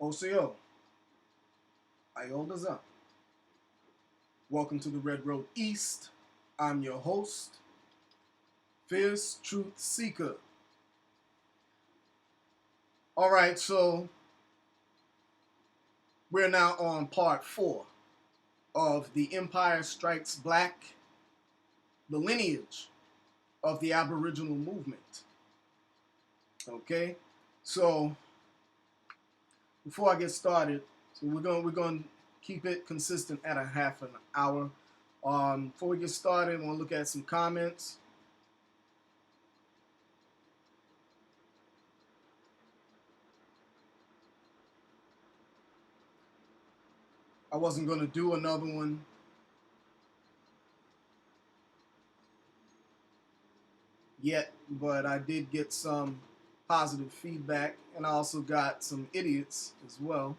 OCO, Iolda's up. Welcome to the Red Road East. I'm your host, Fierce Truth Seeker. All right, so we're now on part 4 of The Empire Strikes Black, the lineage of the Aboriginal movement. Okay, so before I get started, so we're going to keep it consistent at a half an hour. Before we get started, I want to look at some comments. I wasn't going to do another one yet, but I did get some positive feedback, and I also got some idiots as well.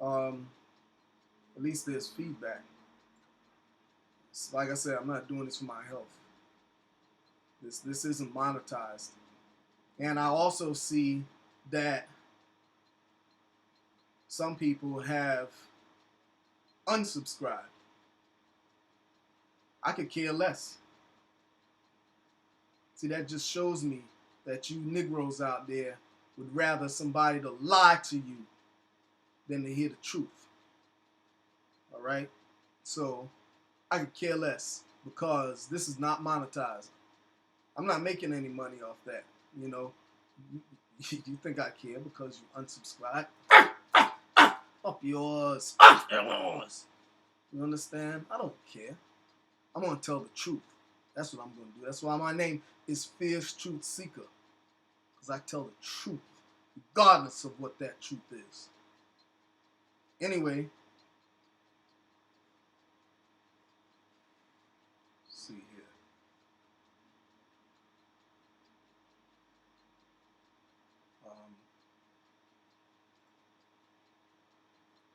At least there's feedback. Like I said, I'm not doing this for my health. This isn't monetized. And I also see that some people have unsubscribed. I could care less. See, that just shows me that you Negroes out there would rather somebody to lie to you than to hear the truth. All right? So I could care less because this is not monetized. I'm not making any money off that. You know, you think I care because you unsubscribe? Up yours. Up yours. You understand? I don't care. I'm going to tell the truth. That's what I'm going to do. That's why my name is Fierce Truth Seeker. Because I tell the truth, regardless of what that truth is. Anyway, let's see here.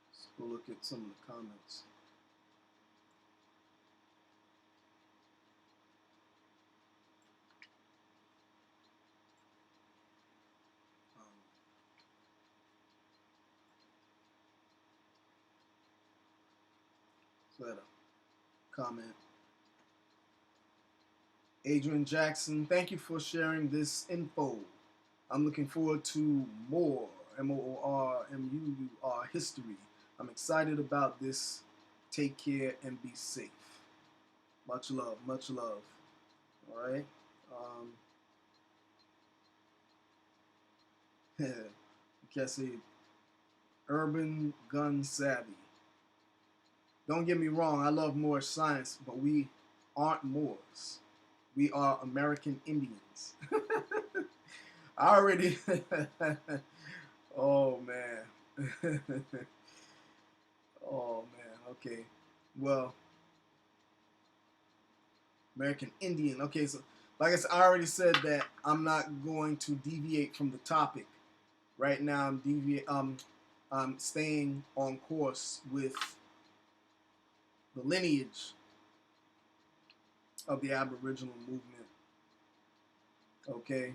Let's go look at some of the comments. So I had a comment. Adrian Jackson, thank you for sharing this info. I'm looking forward to more MOORMUUR history. I'm excited about this. Take care and be safe. Much love, much love. All right. Cassie, urban gun savvy. Don't get me wrong, I love Moorish science, but we aren't Moors. We are American Indians. I already. Oh man. Oh man. Okay. Well, American Indian. Okay, so like I said, I already said that I'm not going to deviate from the topic. Right now, I'm staying on course with the lineage of the Aboriginal movement. Okay,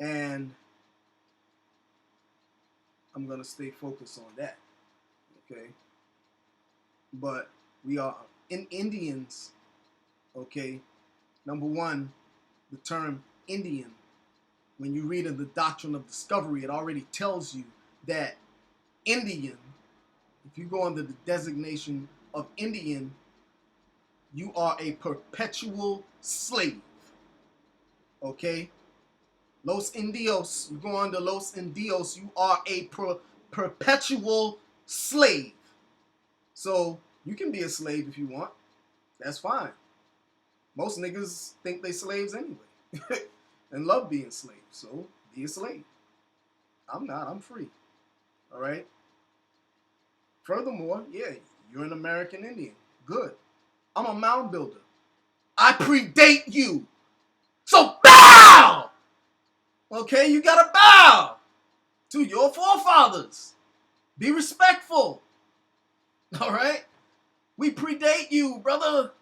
and I'm gonna stay focused on that. Okay, but we are in Indians. Okay, number one, the term Indian. When you read in the Doctrine of Discovery, it already tells you that Indian, if you go under the designation of Indian, you are a perpetual slave. Okay? Los Indios, you go under Los Indios, you are a perpetual slave. So you can be a slave if you want. That's fine. Most niggas think they slaves anyway and love being slaves. So be a slave. I'm not. I'm free. All right? Furthermore, yeah, you're an American Indian. Good. I'm a mound builder. I predate you. So bow! Okay, you gotta bow to your forefathers. Be respectful. All right? We predate you, brother.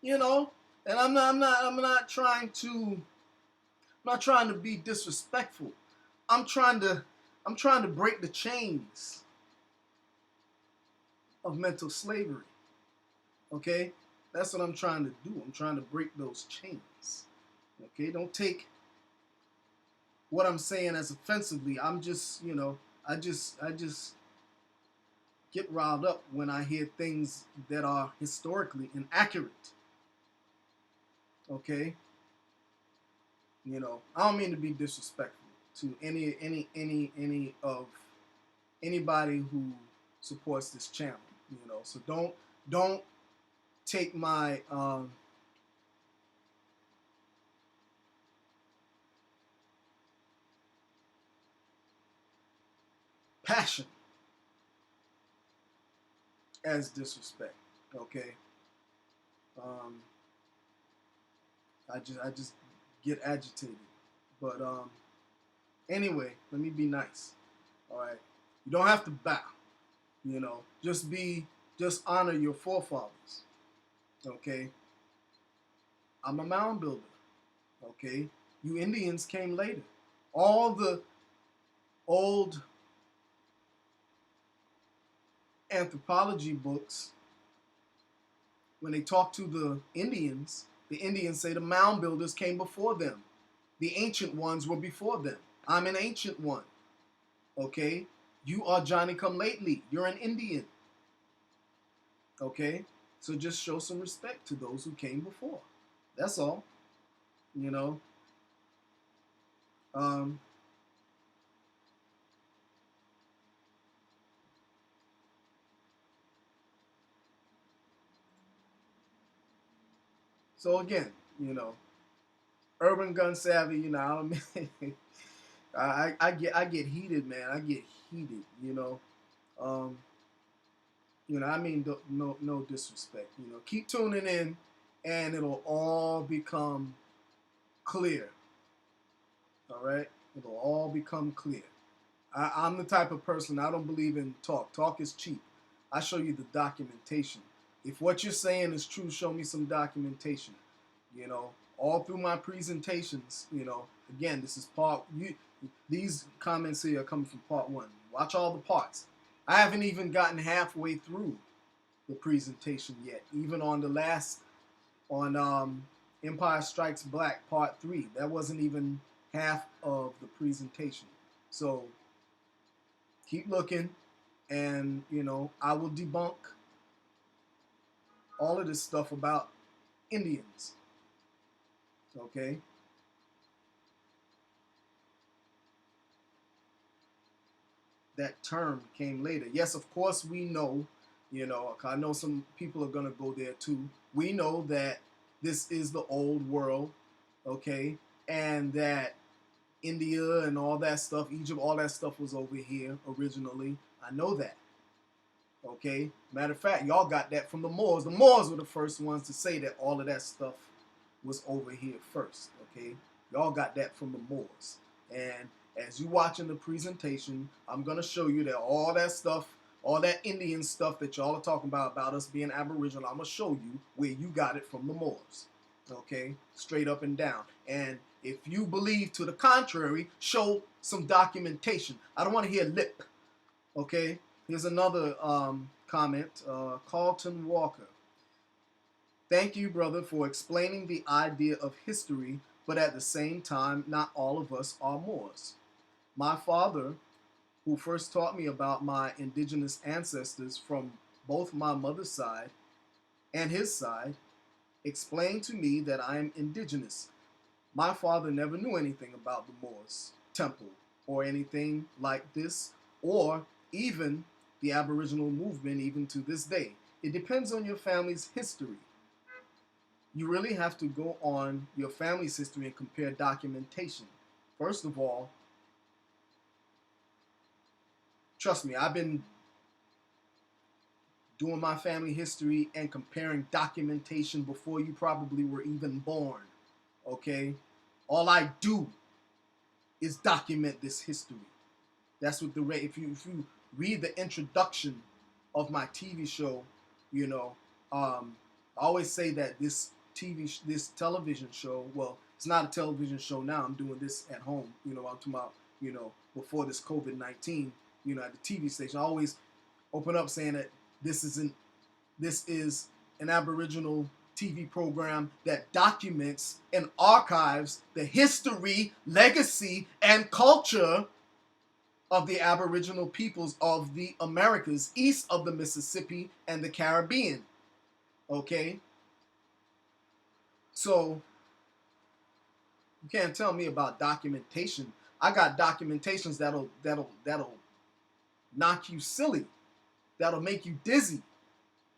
You know, and I'm not trying to be disrespectful. I'm trying to break the chains of mental slavery. Okay? That's what I'm trying to do. I'm trying to break those chains. Okay? Don't take what I'm saying as offensively. I'm just, I just get riled up when I hear things that are historically inaccurate. Okay? I don't mean to be disrespectful to any of anybody who supports this channel. So don't take my passion as disrespect. Okay. Um, I just get agitated. But anyway, let me be nice. All right. You don't have to bow. Just honor your forefathers. Okay. I'm a mound builder. Okay. You Indians came later. All the old anthropology books, when they talk to the Indians say the mound builders came before them. The ancient ones were before them. I'm an ancient one. Okay? You are Johnny come lately. You're an Indian. Okay? So just show some respect to those who came before. That's all. You know? Um, so again, urban gun savvy, I don't mean I get heated, man. I get heated, Um, I mean, no disrespect. Keep tuning in, and it'll all become clear. All right, it'll all become clear. I'm the type of person, I don't believe in talk. Talk is cheap. I show you the documentation. If what you're saying is true, show me some documentation. You know, all through my presentations. Again, this is part. These comments here are coming from part one. Watch all the parts. I haven't even gotten halfway through the presentation yet. Even on the last, on Empire Strikes Black Part 3, that wasn't even half of the presentation. So keep looking, and I will debunk all of this stuff about Indians. Okay? That term came later. Yes, of course we know, I know some people are going to go there too. We know that this is the old world, okay? And that India and all that stuff, Egypt, all that stuff was over here originally. I know that. Okay? Matter of fact, y'all got that from the Moors. The Moors were the first ones to say that all of that stuff was over here first. Okay? Y'all got that from the Moors. And as you watching the presentation, I'm going to show you that all that stuff, all that Indian stuff that y'all are talking about us being Aboriginal, I'm going to show you where you got it from the Moors. Okay? Straight up and down. And if you believe to the contrary, show some documentation. I don't want to hear lip. Okay? Here's another comment. Carlton Walker. Thank you, brother, for explaining the idea of history, but at the same time, not all of us are Moors. My father, who first taught me about my indigenous ancestors from both my mother's side and his side, explained to me that I am indigenous. My father never knew anything about the Moors temple or anything like this, or even the Aboriginal movement, even to this day. It depends on your family's history. You really have to go on your family's history and compare documentation. First of all, trust me, I've been doing my family history and comparing documentation before you probably were even born. Okay? All I do is document this history. That's what if you read the introduction of my TV show, I always say that this television show, well, it's not a television show now. I'm doing this at home. I'm talking about before this COVID-19, at the TV station. I always open up saying that this is an Aboriginal TV program that documents and archives the history, legacy, and culture of the Aboriginal peoples of the Americas east of the Mississippi and the Caribbean. Okay? So, you can't tell me about documentation. I got documentations that'll knock you silly. That'll make you dizzy.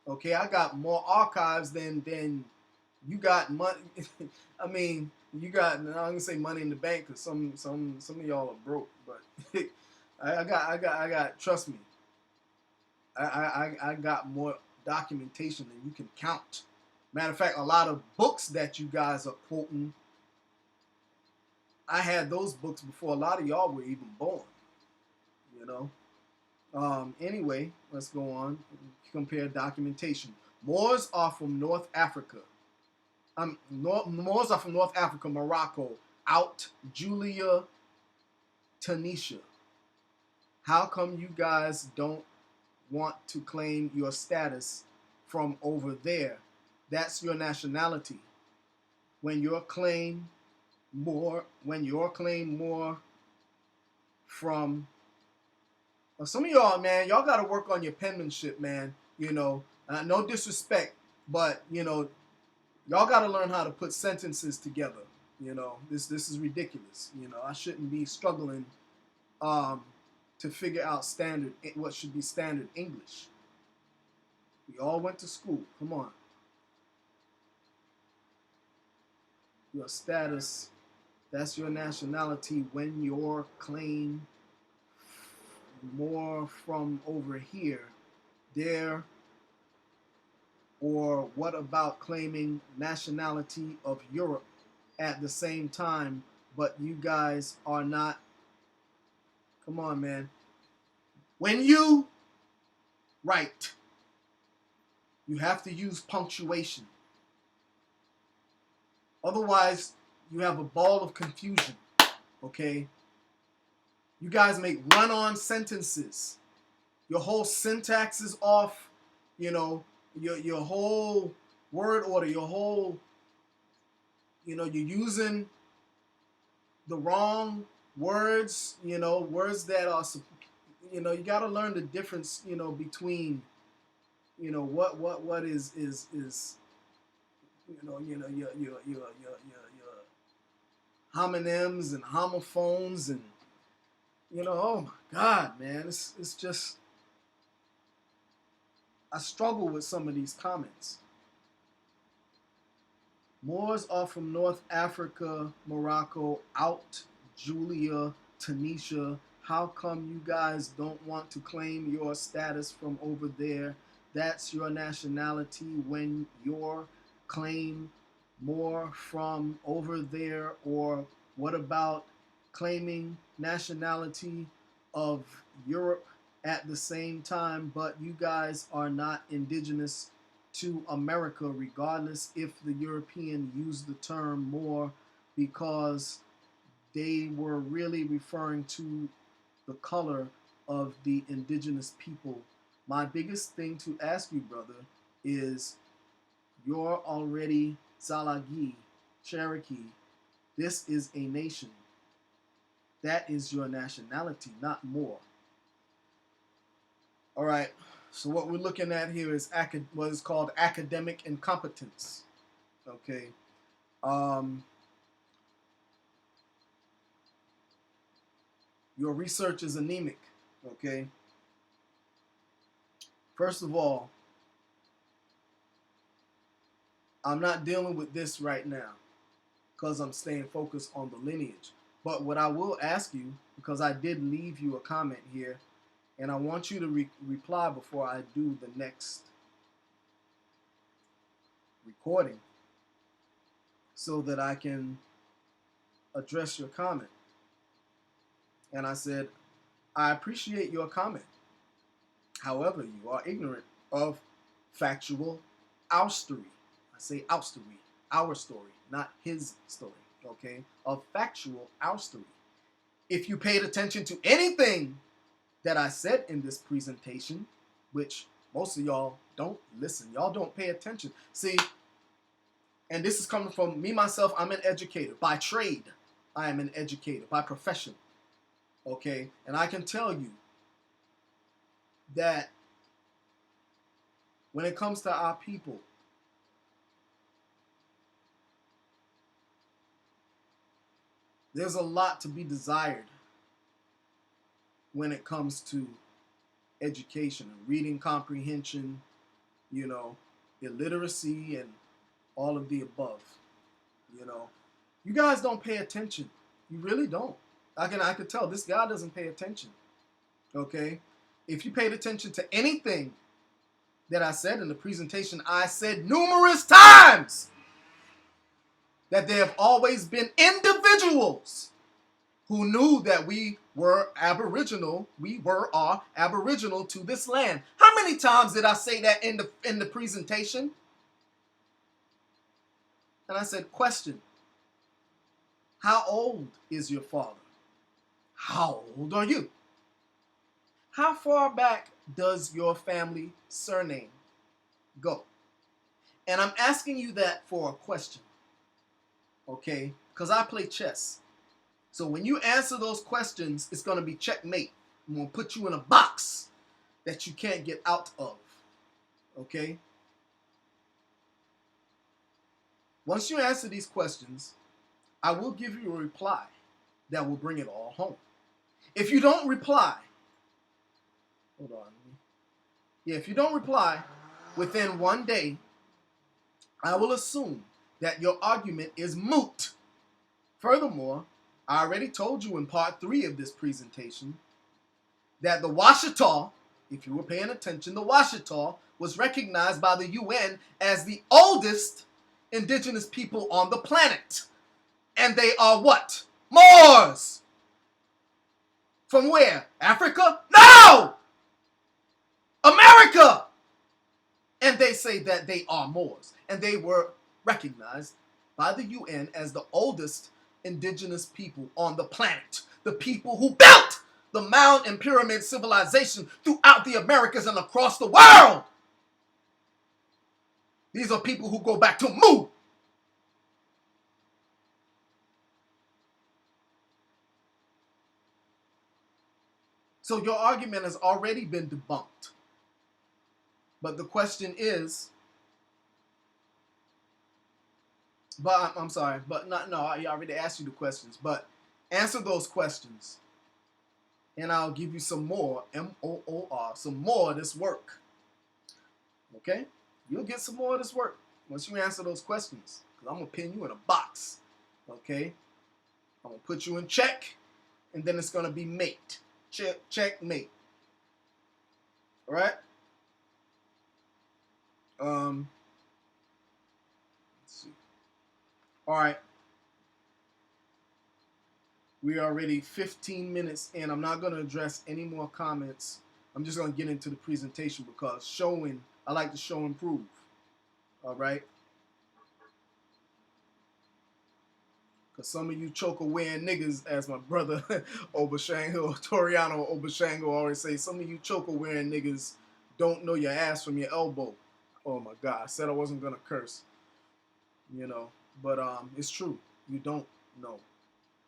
Okay, I got more archives than you got money. I mean, you got, I'm gonna say money in the bank because some of y'all are broke, but I got. Trust me, I got more documentation than you can count. Matter of fact, a lot of books that you guys are quoting, I had those books before a lot of y'all were even born. Anyway, let's go on. Compare documentation. Moors are from North Africa. Moors are from North Africa, Morocco, out Julia, Tunisia. How come you guys don't want to claim your status from over there? That's your nationality. When your claim more from some of y'all, man, y'all got to work on your penmanship, man. No disrespect, but y'all got to learn how to put sentences together. This is ridiculous. I shouldn't be struggling to figure out what should be standard English. We all went to school. Come on. Your status, that's your nationality when your claim more from over here, there, or what about claiming nationality of Europe at the same time, but you guys are not? Come on, man. When you write, you have to use punctuation. Otherwise, you have a ball of confusion, okay? You guys make run-on sentences. Your whole syntax is off. Your whole word order, you're using the wrong words. Words that are, you got to learn the difference. Between, what is your homonyms and homophones and. Oh my God, man, it's just, I struggle with some of these comments. Moors are from North Africa, Morocco, out Julia, Tunisia. How come you guys don't want to claim your status from over there? That's your nationality when your claim more from over there, or what about claiming nationality of Europe at the same time, but you guys are not indigenous to America, regardless if the European used the term more, because they were really referring to the color of the indigenous people. My biggest thing to ask you, brother, is you're already Zalagi, Cherokee. This is a nation. That is your nationality, not more. All right. So what we're looking at here is what is called academic incompetence. Okay. Your research is anemic. Okay. First of all, I'm not dealing with this right now because I'm staying focused on the lineage. But what I will ask you, because I did leave you a comment here, and I want you to reply before I do the next recording so that I can address your comment. And I said, I appreciate your comment. However, you are ignorant of factual our story. I say our story, not his story, okay? Of factual our story. If you paid attention to anything that I said in this presentation, which most of y'all don't listen, y'all don't pay attention. See, and this is coming from me, myself, I'm an educator. By trade, I am an educator. By profession, okay? And I can tell you that when it comes to our people, there's a lot to be desired when it comes to education and reading comprehension, you know, illiteracy and all of the above. You know, you guys don't pay attention. You really don't. I could tell this guy doesn't pay attention. Okay? If you paid attention to anything that I said in the presentation, I said numerous times that there have always been individuals who knew that we were Aboriginal, are Aboriginal to this land. How many times did I say that in the presentation? And I said, question, how old is your father? How old are you? How far back does your family surname go? And I'm asking you that for a question, okay? Because I play chess. So when you answer those questions, it's going to be checkmate. I'm going to put you in a box that you can't get out of, okay? Once you answer these questions, I will give you a reply that will bring it all home. If you don't reply, hold on. Yeah, if you don't reply within 1 day, I will assume that your argument is moot. Furthermore, I already told you in part 3 of this presentation that the Washita, if you were paying attention, the Washita was recognized by the UN as the oldest indigenous people on the planet. And they are what? Moors! From where? Africa? No! America! And they say that they are Moors. And they were recognized by the UN as the oldest indigenous people on the planet. The people who built the mound and pyramid civilization throughout the Americas and across the world. These are people who go back to Mu. So your argument has already been debunked. But the question is, I'm sorry, but no, I already asked you the questions, but answer those questions. And I'll give you some more, M-O-O-R, some more of this work. Okay? You'll get some more of this work once you answer those questions. Because I'm going to pin you in a box. Okay? I'm going to put you in check, and then it's going to be mate. Checkmate. All right? Let's see. All right. We are already 15 minutes in. I'm not going to address any more comments. I'm just going to get into the presentation because I like to show and prove. All right? Because some of you choker wearing niggas, as my brother Obashango, Toriano Obashango always say, some of you choker wearing niggas don't know your ass from your elbow. Oh my God, I said I wasn't going to curse. You know, but it's true. You don't know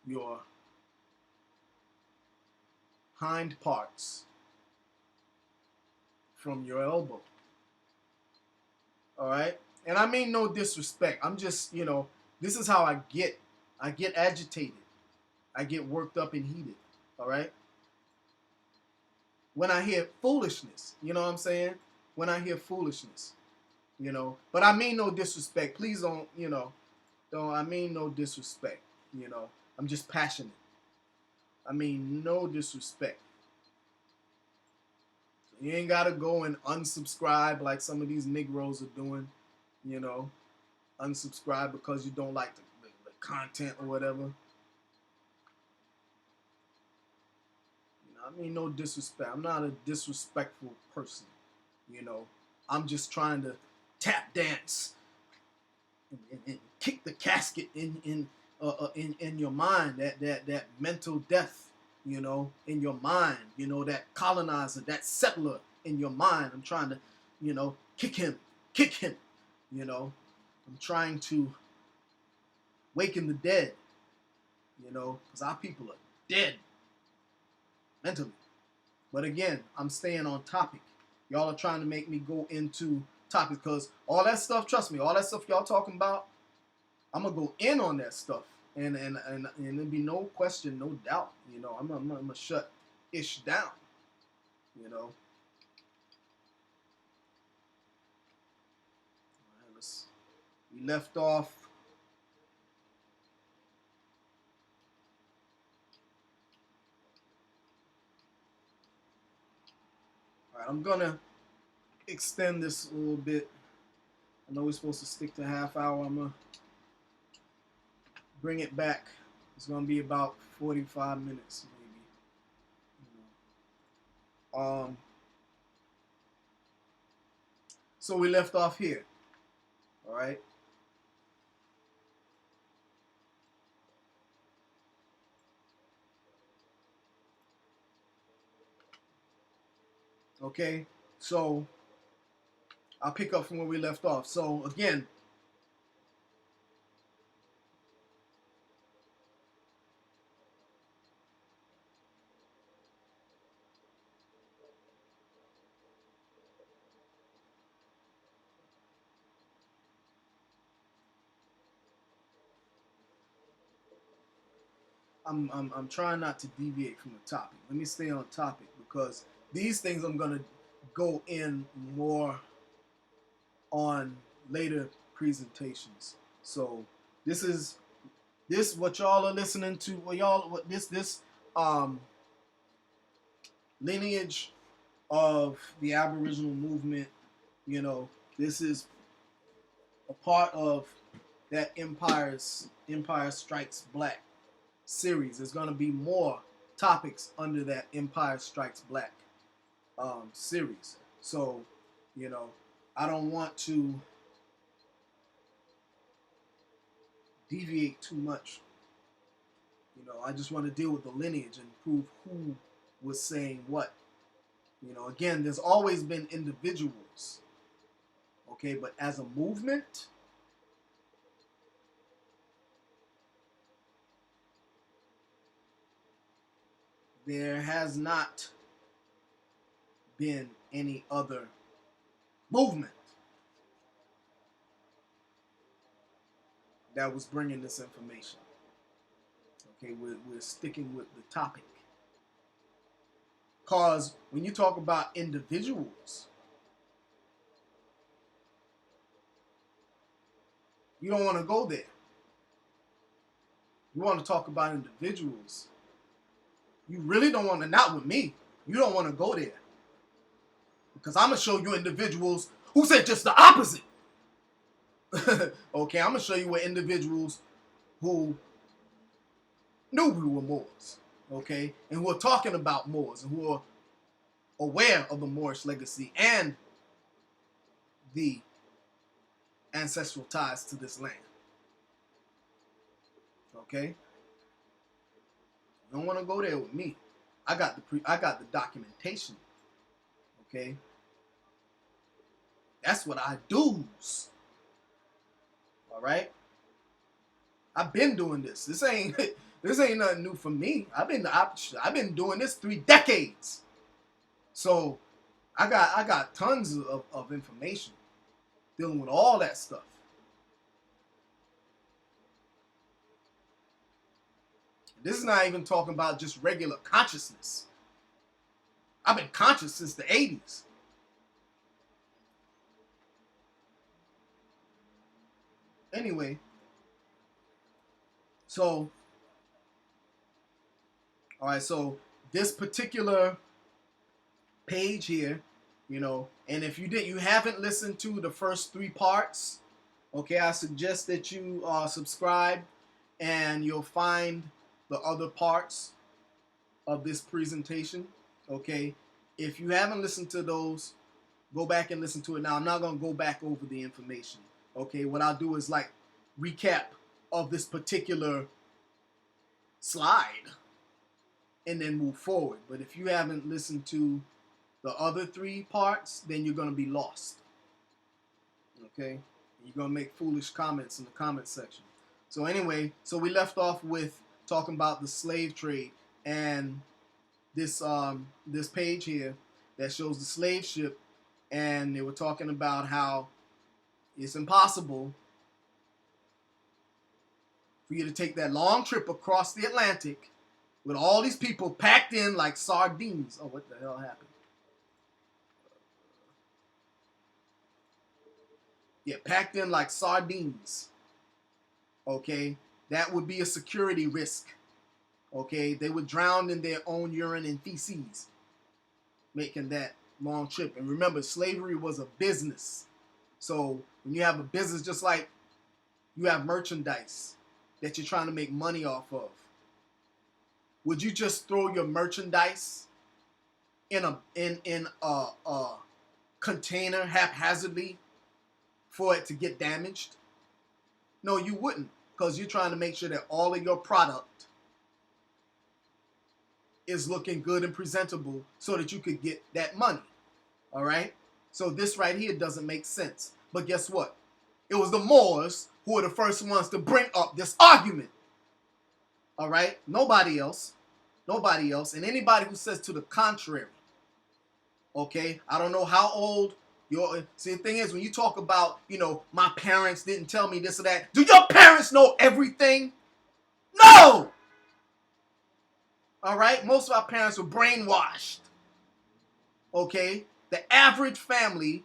your hind parts from your elbow. All right? And I mean no disrespect. I'm just, this is how I get agitated. I get worked up and heated. All right? When I hear foolishness, you know what I'm saying? When I hear foolishness, But I mean no disrespect. Please don't, I mean no disrespect, I'm just passionate. I mean no disrespect. You ain't got to go and unsubscribe like some of these Negroes are doing, Unsubscribe because you don't like the content or whatever. I mean no disrespect. I'm not a disrespectful person, I'm just trying to tap dance and kick the casket in your mind, that mental death, in your mind, that colonizer, that settler in your mind. I'm trying to, kick him, I'm trying to waken the dead, because our people are dead mentally. But again, I'm staying on topic. Y'all are trying to make me go into topic because all that stuff, trust me, all that stuff y'all talking about, I'm gonna go in on that stuff, and there'll be no question, no doubt. I'm gonna shut ish down. All right, we left off. All right, I'm gonna extend this a little bit. I know we're supposed to stick to a half hour. I'm gonna bring it back. It's gonna be about 45 minutes, maybe. So we left off here. All right. Okay. So I'll pick up from where we left off. So again, I'm trying not to deviate from the topic. Let me stay on topic because these things I'm gonna go in more on later presentations. So this what y'all are listening to. What this lineage of the Aboriginal movement. This is a part of that Empire Strikes Black series. There's going to be more topics under that Empire Strikes Black series. So, I don't want to deviate too much. I just want to deal with the lineage and prove who was saying what. Again, there's always been individuals. Okay, but as a movement, there has not been any other movement that was bringing this information. Okay, we're sticking with the topic. Because when you talk about individuals, you don't want to go there. You want to talk about individuals. You really don't want to, not with me. You don't want to go there. Because I'm going to show you individuals who said just the opposite. Okay, I'm going to show you what individuals who knew we were Moors. Okay, and who are talking about Moors and who are aware of the Moorish legacy and the ancestral ties to this land. Okay, you don't want to go there with me. I got the documentation. Okay, that's what I do's. All right, I've been doing this. This ain't nothing new for me. I've been doing this 3 decades. So I got tons of information dealing with all that stuff. This is not even talking about just regular consciousness. I've been conscious since the 80s. Anyway, so, all right, so this particular page here, and if you haven't listened to the first 3 parts, okay, I suggest that you subscribe and you'll find the other parts of this presentation. Okay, if you haven't listened to those, go back and listen to it. Now, I'm not going to go back over the information. Okay, what I'll do is like recap of this particular slide. and then move forward. But if you haven't listened to the other 3 parts, then you're going to be lost. Okay? You're going to make foolish comments in the comment section. So anyway, so we left off with talking about the slave trade, and this this page here that shows the slave ship, and they were talking about how it's impossible for you to take that long trip across the Atlantic with all these people packed in like sardines. Oh, what the hell happened? Yeah, packed in like sardines. Okay, that would be a security risk. Okay, they would drown in their own urine and feces making that long trip. And remember, slavery was a business. So when you have a business, just like you have merchandise that you're trying to make money off of, would you just throw your merchandise in a container haphazardly for it to get damaged? No, you wouldn't, because you're trying to make sure that all of your product is looking good and presentable so that you could get that money. All right? So this right here doesn't make sense. But guess what? It was the Moors who were the first ones to bring up this argument. All right? Nobody else. Nobody else. And anybody who says to the contrary. Okay? I don't know how old your... See, the thing is, when you talk about, you know, my parents didn't tell me this or that. Do your parents know everything? No! All right? Most of our parents were brainwashed. Okay? The average family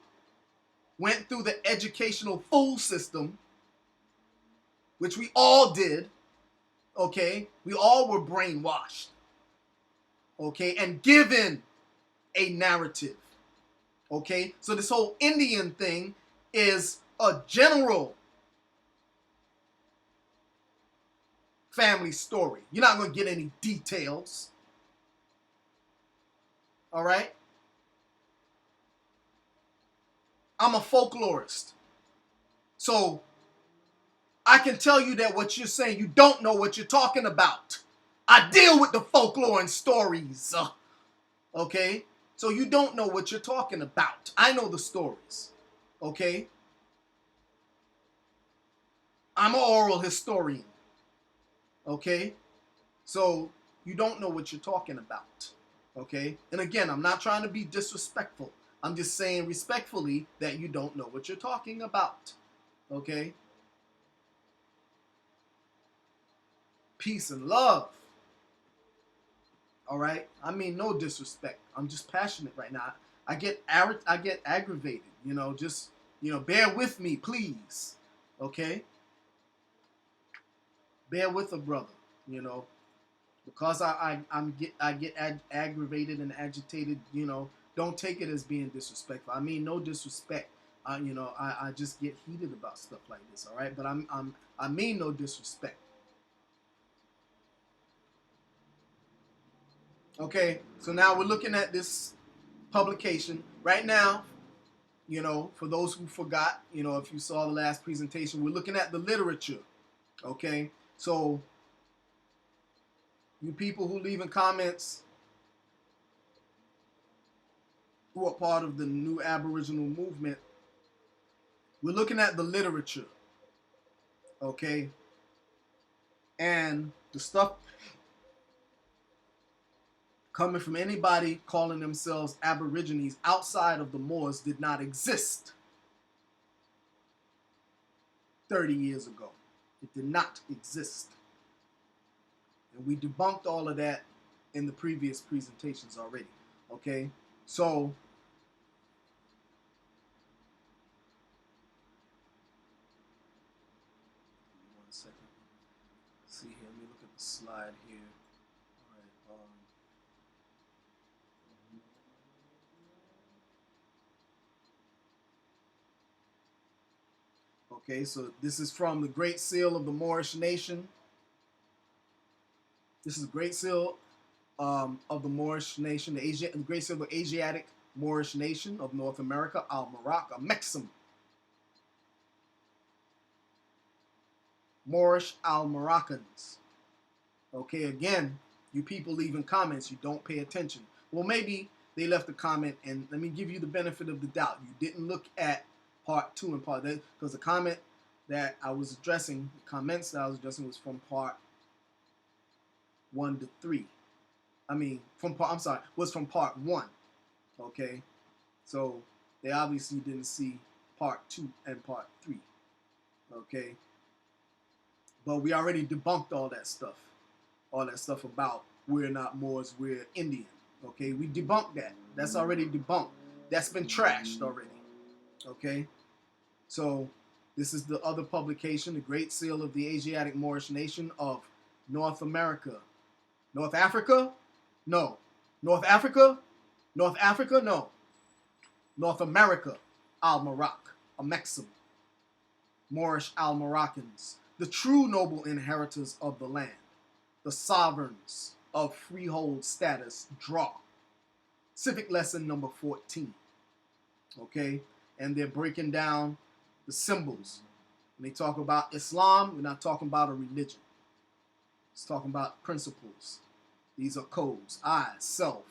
went through the educational fool system, which we all did. Okay? We all were brainwashed. Okay? And given a narrative. Okay? So this whole Indian thing is a general family story. You're not going to get any details. All right? I'm a folklorist. So I can tell you that what you're saying, you don't know what you're talking about. I deal with the folklore and stories. Okay? So you don't know what you're talking about. I know the stories. Okay? I'm an oral historian. Okay? So you don't know what you're talking about. Okay? And again, I'm not trying to be disrespectful. I'm just saying respectfully that you don't know what you're talking about. Okay? Peace and love. All right? I mean no disrespect. I'm just passionate right now. I get aggravated, you know, just, you know, bear with me, please. Okay? Bear with a brother, you know. Because I get aggravated and agitated, you know, don't take it as being disrespectful. I mean no disrespect. You know, I just get heated about stuff like this, all right? But I mean no disrespect. Okay, so now we're looking at this publication right now. You know, for those who forgot, you know, if you saw the last presentation, we're looking at the literature. Okay, so you people who leave in comments who are part of the new Aboriginal movement, we're looking at the literature. Okay, and the stuff coming from anybody calling themselves Aborigines outside of the Moors did not exist 30 years ago. It did not exist. And we debunked all of that in the previous presentations already. Okay? So, 1 second. Let's see here. Let me look at the slide here. All right. Okay, so this is from the Great Seal of the Moorish Nation. This is the Great Seal of the Moorish Nation, the Great Seal of the Asiatic Moorish Nation of North America, Al-Marak, Mexim. Moorish Al-Moroccans. Okay, again, You people leaving comments, you don't pay attention. Well, maybe they left a comment, and let me give you the benefit of the doubt. You didn't look at part 2 and part that, because the comment that I was addressing, the comments that I was addressing was from part 1 to 3. I mean, was from part 1. Okay, so they obviously didn't see part 2 and part 3. Okay, but we already debunked all that stuff. All that stuff about we're not Moors, we're Indian. Okay, we debunked that. That's already debunked. That's been trashed already. Okay, so this is the other publication, the Great Seal of the Asiatic Moorish Nation of North America. North Africa? No. North Africa? North Africa? No. North America. Al-Marak, a Mexim. Moorish Al-Moroccans, the true noble inheritors of the land, the sovereigns of freehold status, draw. Civic lesson number 14. Okay? And they're breaking down the symbols. When they talk about Islam, we're not talking about a religion. It's talking about principles. These are codes. I, self,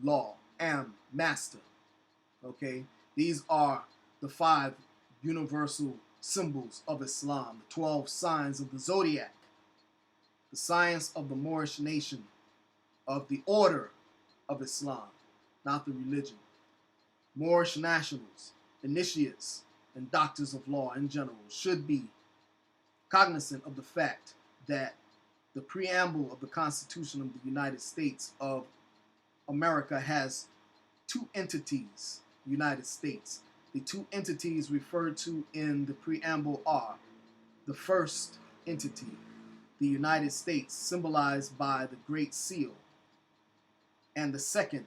law, am, master. Okay? These are the 5 universal symbols of Islam, the 12 signs of the zodiac, the science of the Moorish nation, of the order of Islam, not the religion. Moorish nationals, initiates, and doctors of law in general should be cognizant of the fact that the preamble of the Constitution of the United States of America has 2 entities, United States. The 2 entities referred to in the preamble are the first entity, the United States, symbolized by the Great Seal, and the second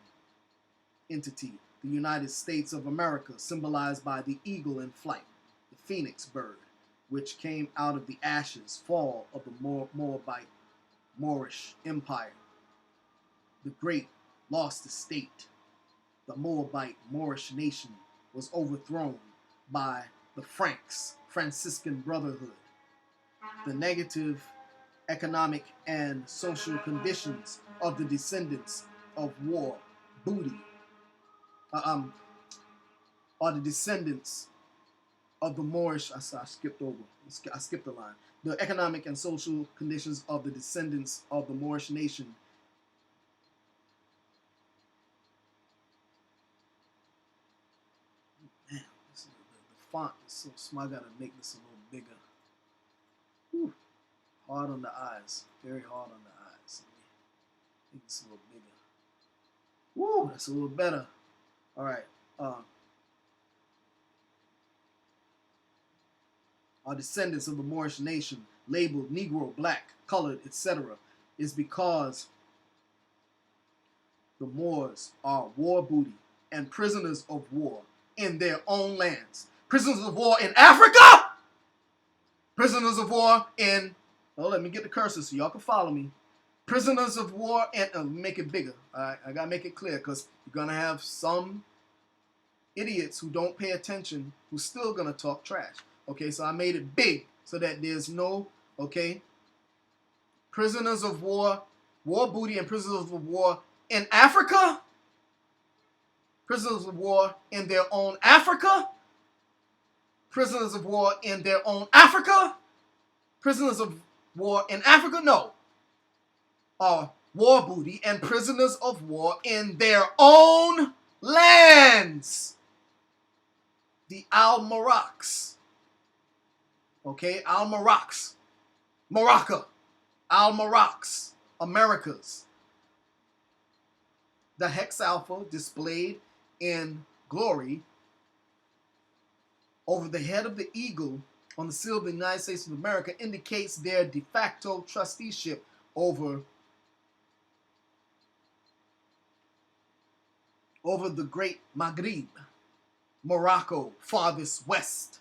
entity, the United States of America, symbolized by the eagle in flight, the phoenix bird, which came out of the ashes, fall of the Moabite Moorish Empire. The great lost estate, the Moabite Moorish nation, was overthrown by the Franks, Franciscan Brotherhood. The negative economic and social conditions of the descendants of war, booty, are the descendants of the Moorish. I skipped a line. The economic and social conditions of the descendants of the Moorish nation the font is so small. I gotta make this a little bigger. Whew. Hard on the eyes. Very hard on the eyes. Let me make this a little bigger. Woo, that's a little better. All right. Are descendants of the Moorish nation, labeled Negro, Black, Colored, etc., is because the Moors are war booty and prisoners of war in their own lands. Prisoners of war in Africa! Prisoners of war in... Oh, let me get the cursor so y'all can follow me. Prisoners of war in... make it bigger. All right, I got to make it clear because you're going to have some idiots who don't pay attention who's still going to talk trash. Okay, so I made it big so that there's no... Okay? Prisoners of war, war booty and prisoners of war in Africa? Prisoners of war in their own Africa? Prisoners of war in their own Africa? Prisoners of war in Africa? No. War booty and prisoners of war in their own lands. The Al-Maraks. Okay, Al-Maraks. Morocco. Al-Maraks. Americas. The hex alpha displayed in glory over the head of the eagle on the seal of the United States of America indicates their de facto trusteeship over the great Maghreb, Morocco, farthest west.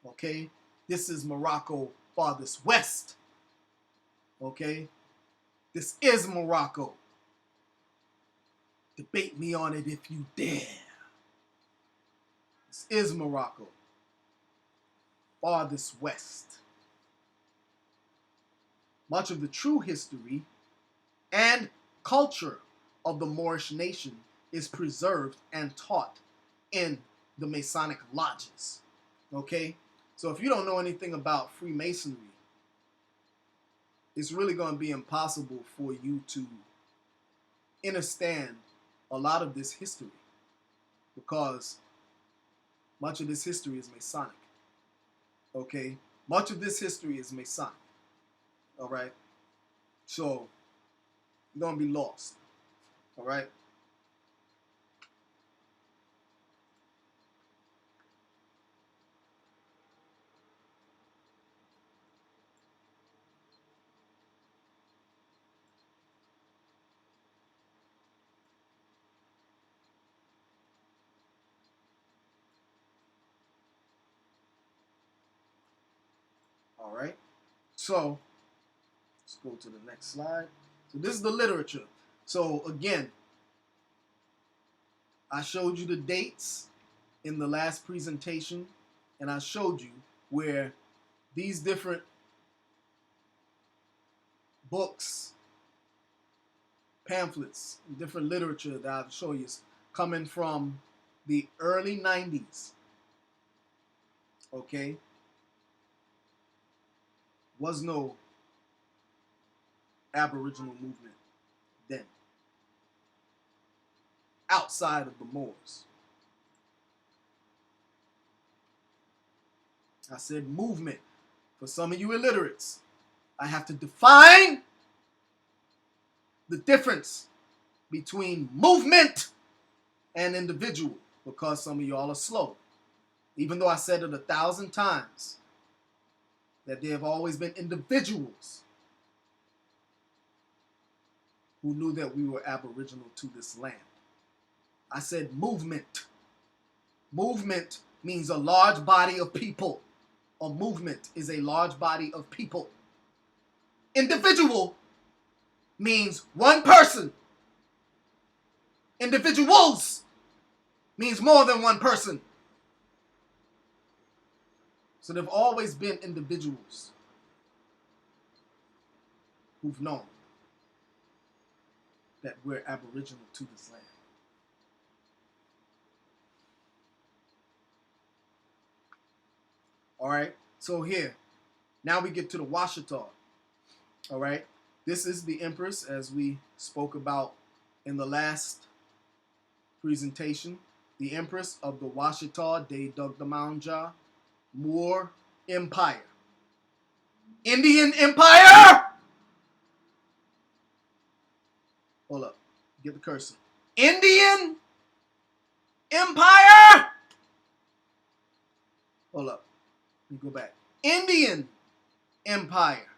Okay, this is Morocco, farthest west. Okay, this is Morocco. Debate me on it if you dare. This is Morocco, farthest west. Much of the true history and culture of the Moorish nation is preserved and taught in the Masonic lodges. Okay? So if you don't know anything about Freemasonry, it's really going to be impossible for you to understand a lot of this history, because much of this history is Masonic. Okay? Much of this history is Masonic. All right? So you're going to be lost. All right? All right? So let's go to the next slide. So this is the literature. So again, I showed you the dates in the last presentation, and I showed you where these different books, pamphlets, different literature that I've shown you is coming from the early 90s. Okay? Was no Aboriginal movement then, outside of the Moors. I said movement. For some of you illiterates, I have to define the difference between movement and individual, because some of y'all are slow. Even though I said it 1,000 times that there have always been individuals who knew that we were Aboriginal to this land. I said movement. Movement means a large body of people. A movement is a large body of people. Individual means one person. Individuals means more than one person. So there have always been individuals who've known that we're Aboriginal to this land. All right, so here, now we get to the Washita. All right, this is the Empress, as we spoke about in the last presentation. The Empress of the Washita de Dugdamanja Moor Empire. Indian Empire! Hold up, get the cursor. Indian Empire! Hold up, let me go back. Indian Empire.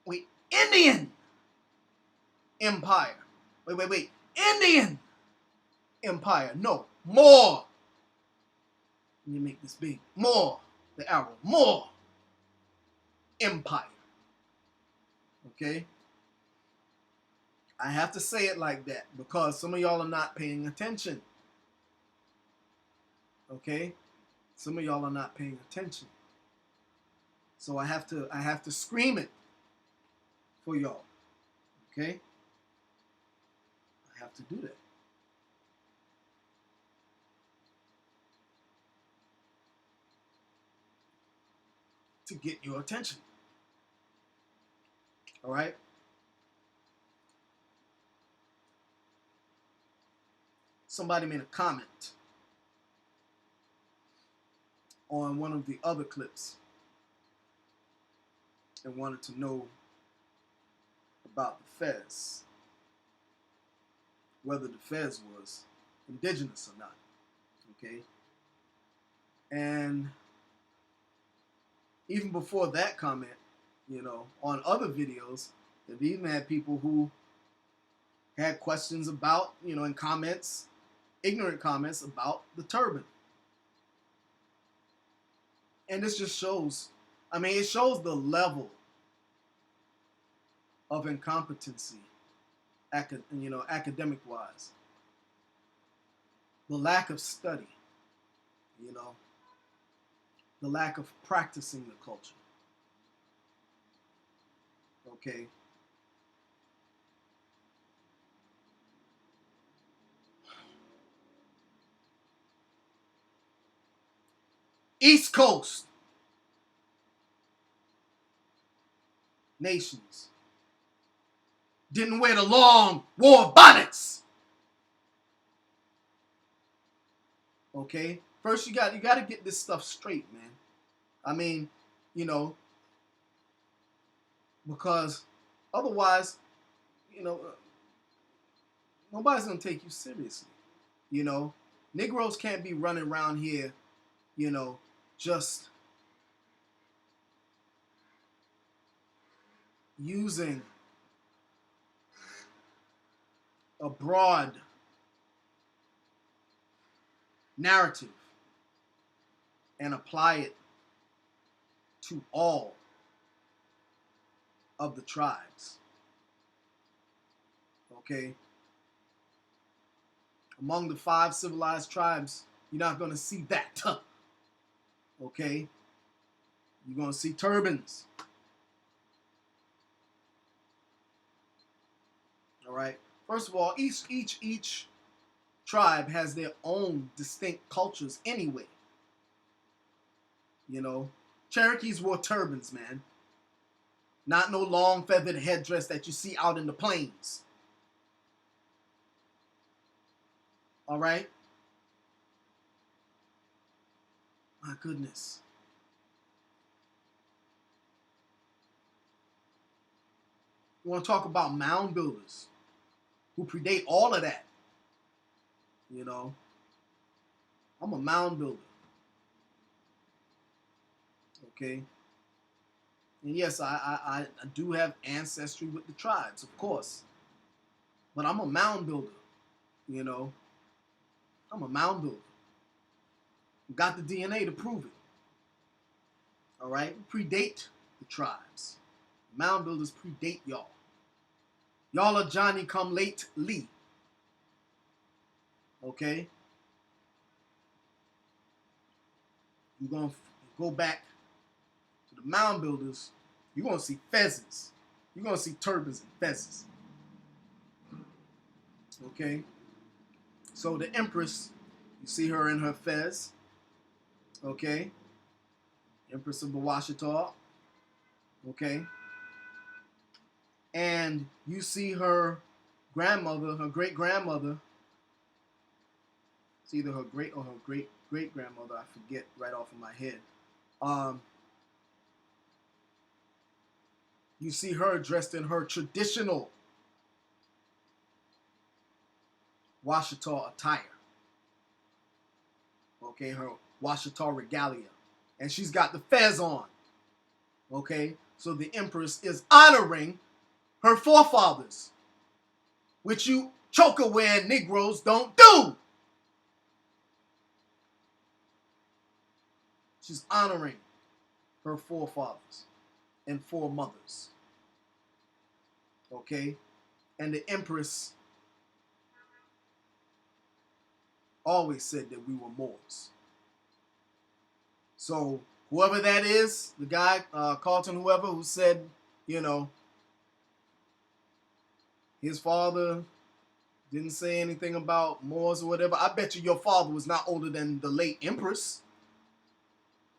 Wait, Indian Empire. Wait. Indian Empire. No, more. Let me make this big. More. The arrow. More. Empire. Okay? I have to say it like that because some of y'all are not paying attention. Okay? Some of y'all are not paying attention. So I have to scream it for y'all. Okay? I have to do that. To get your attention. All right? Somebody made a comment on one of the other clips and wanted to know about the Fez, whether the Fez was indigenous or not. Okay? And even before that comment, you know, on other videos, they've even had people who had questions about, you know, in comments, ignorant comments about the turban. And this just shows, I mean, it shows the level of incompetency, you know, academic-wise. The lack of study, you know, the lack of practicing the culture. Okay? East Coast nations didn't wear the long war bonnets. Okay? First, you got to get this stuff straight, man. I mean, you know, because otherwise, you know, nobody's gonna take you seriously. You know, Negroes can't be running around here, you know, just using a broad narrative and apply it to all of the tribes. Okay? Among the 5 civilized tribes, you're not going to see that. Okay? You're going to see turbans. All right? First of all, each tribe has their own distinct cultures anyway. You know, Cherokees wore turbans, man. Not no long feathered headdress that you see out in the plains. All right? My goodness. You want to talk about mound builders who predate all of that. You know, I'm a mound builder. Okay? And yes, I do have ancestry with the tribes, of course. But I'm a mound builder. You know, I'm a mound builder. Got the DNA to prove it. All right? We predate the tribes. Mound builders predate y'all. Y'all are Johnny come late Lee. Okay? You're going to go back to the mound builders. You're going to see fezzes. You're going to see turbans and fezzes. Okay? So the Empress, you see her in her fez. Okay? Empress of the Washita. Okay? And you see her grandmother, her great-grandmother. It's either her great or her great-great-grandmother. I forget right off of my head. You see her dressed in her traditional Washita attire. Okay, her Washita regalia. And she's got the fez on. Okay, so the Empress is honoring her forefathers, which you choker-wearing Negroes don't do. She's honoring her forefathers and foremothers. Okay, and the Empress always said that we were Moors. So whoever that is, the guy, Carlton, whoever, who said, you know, his father didn't say anything about Moors or whatever, I bet you your father was not older than the late Empress.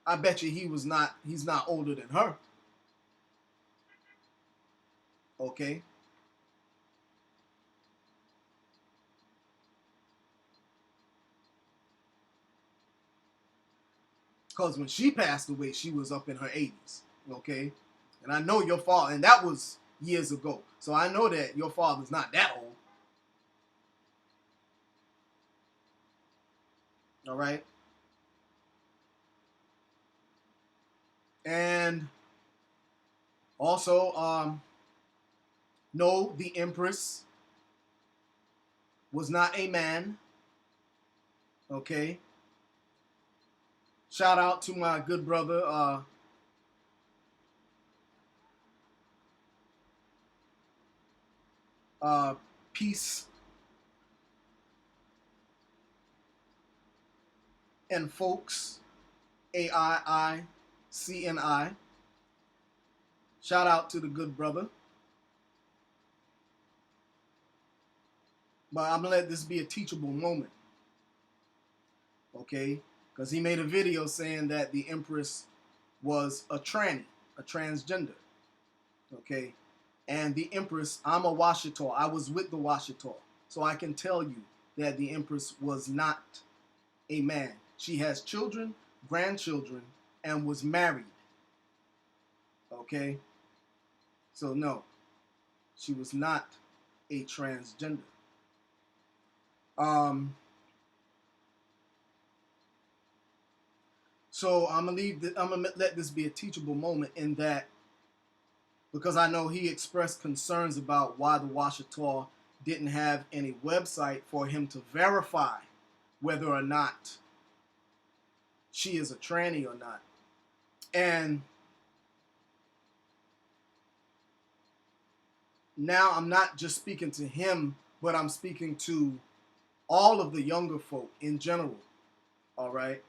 I bet you he's not older than her. Okay? Because when she passed away, she was up in her 80s. Okay? And I know your father, and that was years ago. So I know that your father's not that old. All right? And also, no, the Empress was not a man. Okay? Shout out to my good brother, Peace and Folks, AIICNI. Shout out to the good brother. But I'm going to let this be a teachable moment. Okay? because he made a video saying that the Empress was a tranny, a transgender. Okay, and the Empress, I'm a Washita. I was with the Washita, so I can tell you that the Empress was not a man. She has children, grandchildren, and was married. Okay, so no, she was not a transgender. So I'm gonna let this be a teachable moment in that, because I know he expressed concerns about why the Washita didn't have any website for him to verify whether or not she is a tranny or not. And now I'm not just speaking to him, but I'm speaking to all of the younger folk in general. All right.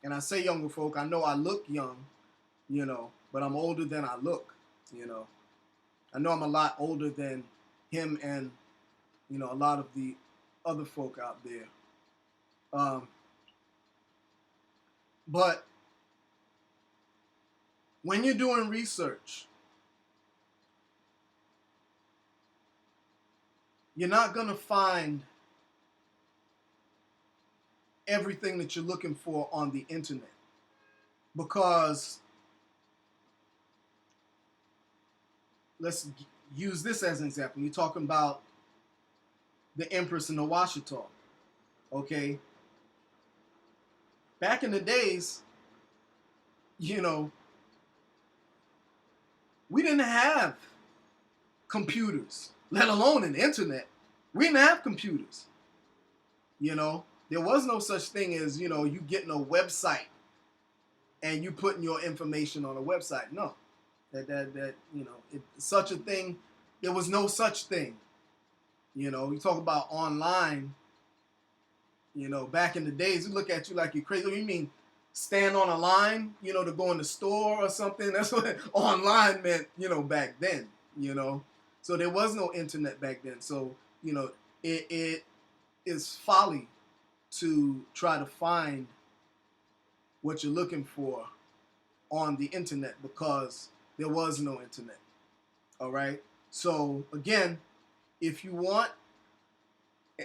And I say younger folk, I know I look young, but I'm older than I look, I know I'm a lot older than him and, a lot of the other folk out there. But when you're doing research, you're not going to find everything that you're looking for on the internet, because let's use this as an example. You're talking about the Empress and the Washita. Okay. Back in the days, we didn't have computers, let alone an internet. We didn't have computers. There was no such thing as, you getting a website and you putting your information on a website. No. Such a thing, there was no such thing. You talk about online, back in the days, we look at you like you're crazy. What do you mean stand on a line, to go in the store or something? That's what online meant, back then, So there was no internet back then. So, it is folly to try to find what you're looking for on the internet, because there was no internet. All right. So again, if you want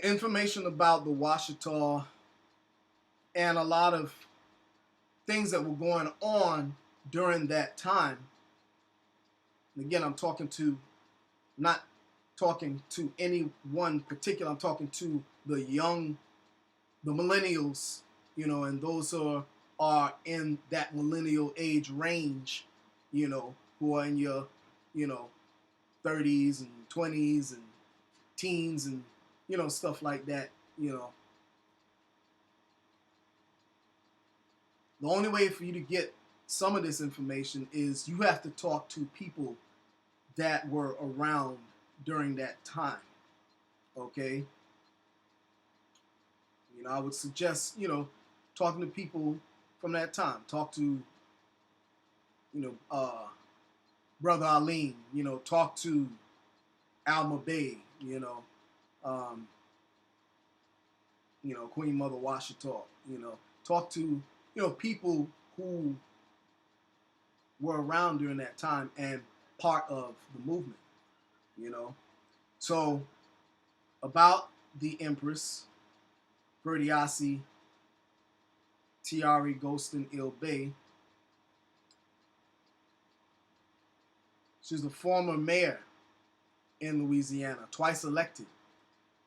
information about the Washita and a lot of things that were going on during that time, and again, I'm not talking to any one particular, I'm talking to the millennials, and those who are in that millennial age range, who are in your, 30s and 20s and teens and, stuff like that, The only way for you to get some of this information is you have to talk to people that were around during that time, okay? I would suggest, talking to people from that time. Talk to, Brother Aline, talk to Alma Bay, Queen Mother Washita, talk to, people who were around during that time and part of the movement, So, about the Empress, Verdiasi Tiari Gostin Ilbay. She's a former mayor in Louisiana, twice elected.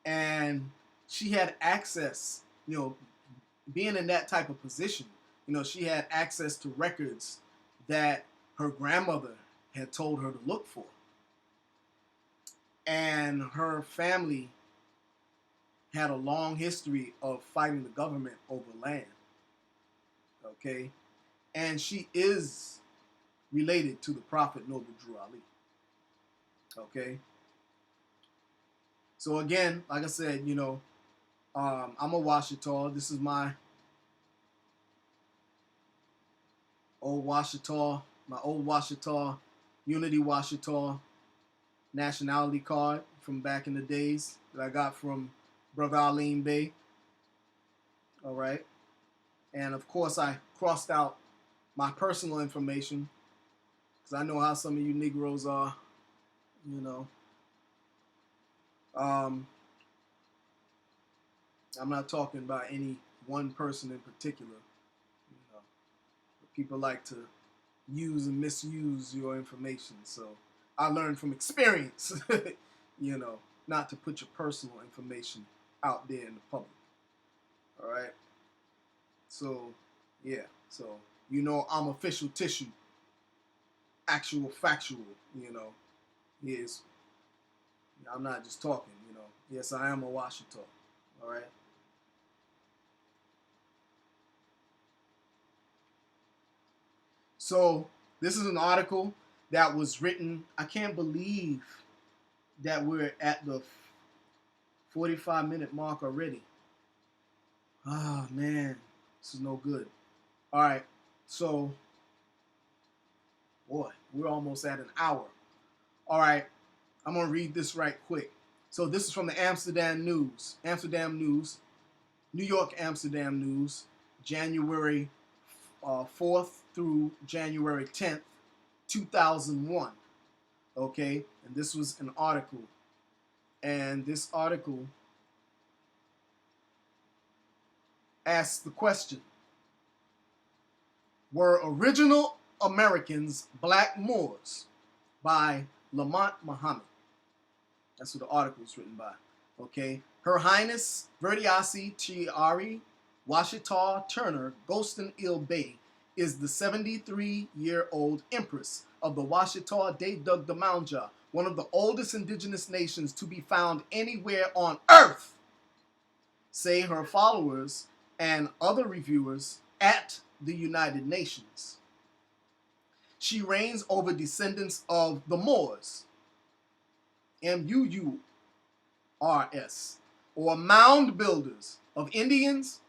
And she had access, being in that type of position, she had access to records that her grandmother had told her to look for. And her family had a long history of fighting the government over land. Okay? And she is related to the Prophet Noble Drew Ali. Okay? So again, like I said, I'm a Washita. This is my old Washita, Unity Washita nationality card from back in the days that I got from Brother Alim Bey. All right. And of course, I crossed out my personal information because I know how some of you Negroes are, you know. I'm not talking about any one person in particular. You know, people like to use and misuse your information. So I learned from experience, you know, not to put your personal information out there in the public. All right. So, yeah. So, you know, I'm official tissue. Actual factual, you know. Yes. I'm not just talking, you know. Yes, I am a Washita. All right. So, this is an article that was written. I can't believe that we're at the 45-minute mark already. Ah, man. This is no good. All right. So, boy, we're almost at an hour. All right. I'm going to read this right quick. So, this is from the Amsterdam News. New York Amsterdam News, January 4th through January 10th, 2001. Okay, and this was an article. And this article asks the question, were original Americans black Moors? By Lamont Muhammad. That's what the article is written by. Okay. Her Highness Verdiasi Chiari Washita Turner Gostin Il Bey is the 73-year-old Empress of the Washita De Dugdamanja, one of the oldest indigenous nations to be found anywhere on Earth, say her followers and other reviewers at the United Nations. She reigns over descendants of the Moors, M-U-U-R-S, or mound builders of Indians,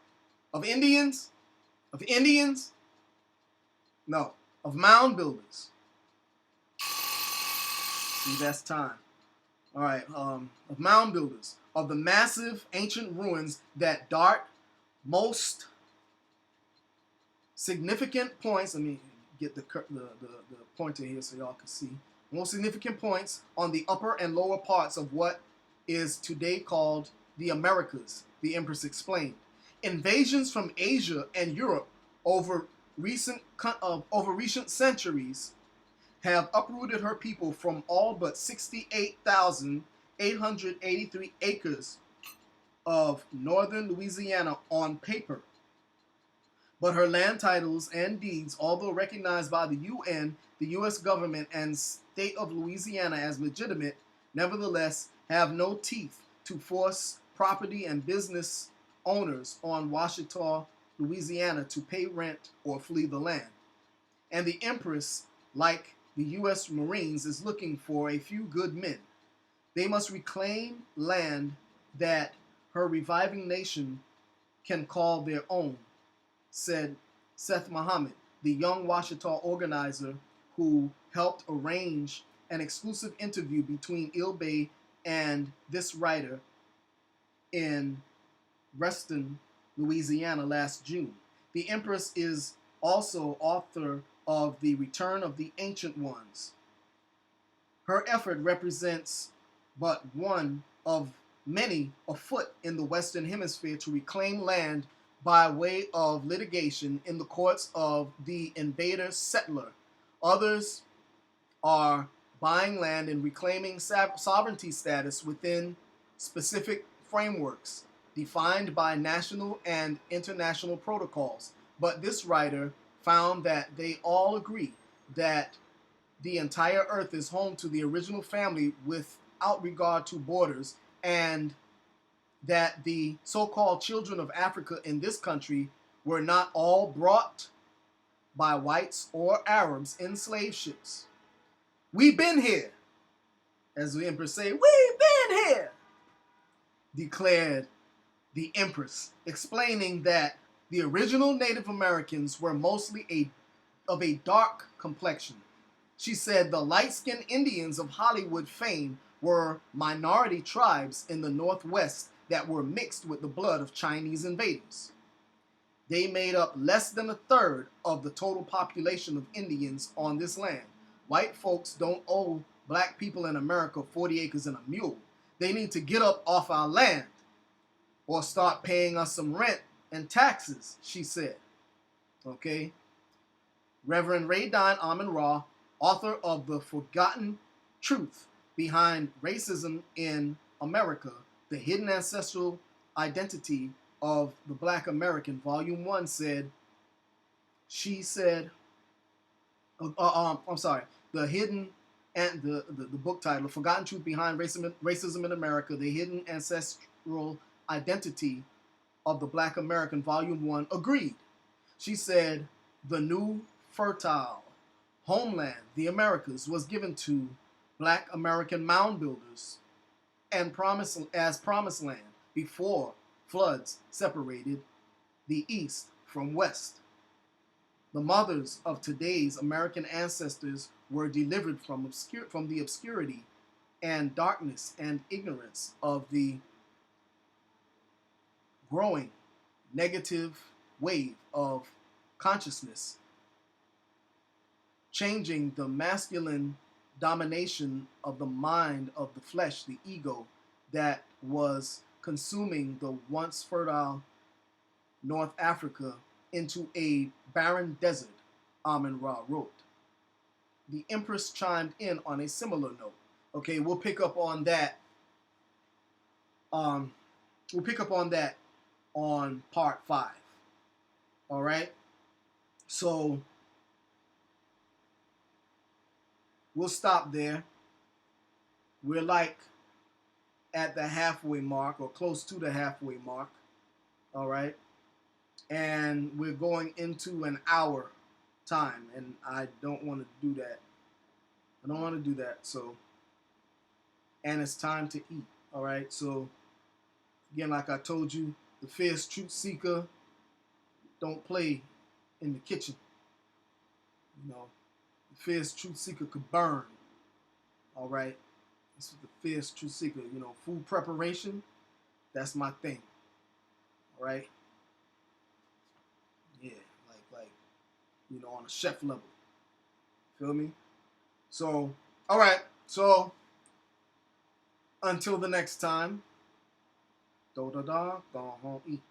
of mound builders. See, that's time. All right, of mound builders, of the massive ancient ruins that dart most significant points. Let me get the pointer here so y'all can see. Most significant points on the upper and lower parts of what is today called the Americas, the Empress explained. Invasions from Asia and Europe over recent centuries have uprooted her people from all but 68,883 acres of northern Louisiana on paper. But her land titles and deeds, although recognized by the UN, the U.S. government, and state of Louisiana as legitimate, nevertheless have no teeth to force property and business owners on Washita, Louisiana to pay rent or flee the land. And the Empress, like the U.S. Marines, is looking for a few good men. They must reclaim land that her reviving nation can call their own, said Seth Muhammad, the young Washita organizer who helped arrange an exclusive interview between Il Bey and this writer in Reston, Louisiana last June. The Empress is also author of The Return of the Ancient Ones. Her effort represents but one of many afoot in the Western Hemisphere to reclaim land by way of litigation in the courts of the invader settler. Others are buying land and reclaiming sovereignty status within specific frameworks defined by national and international protocols. But this writer found that they all agree that the entire earth is home to the original family without regard to borders, and that the so-called children of Africa in this country were not all brought by whites or Arabs in slave ships. We've been here, as the Empress say, we've been here, declared the Empress, explaining that the original Native Americans were mostly of a dark complexion. She said the light-skinned Indians of Hollywood fame were minority tribes in the Northwest that were mixed with the blood of Chinese invaders. They made up less than a third of the total population of Indians on this land. White folks don't owe black people in America 40 acres and a mule. They need to get up off our land or start paying us some rent and taxes, she said. Okay? Reverend Radine Amin-Ra, author of The Forgotten Truth Behind Racism in America, The Hidden Ancestral Identity of the Black American, Volume 1 said, the hidden, and the book title, Forgotten Truth Behind Racism in America, The Hidden Ancestral Identity of the Black American, Volume 1, agreed. She said, the new fertile homeland, the Americas, was given to Black American mound builders and promised land before floods separated the East from West. The mothers of today's American ancestors were delivered from the obscurity and darkness and ignorance of the growing negative wave of consciousness, changing the masculine domination of the mind of the flesh, the ego, that was consuming the once fertile North Africa into a barren desert, Amin-Ra wrote. The Empress chimed in on a similar note. Okay, we'll pick up on that. We'll pick up on that on part 5. All right. So we'll stop there. We're like at the halfway mark or close to the halfway mark. All right. And we're going into an hour time, and I don't want to do that. I don't want to do that. So, and it's time to eat. All right. So, again, like I told you, the fierce truth seeker don't play in the kitchen. You know, the fierce truth seeker could burn. All right. This is the fierce truth seeker. You know, food preparation, that's my thing. All right. Yeah, like, you know, on a chef level. Feel me? So, all right. So, until the next time, do da da, go home, eat.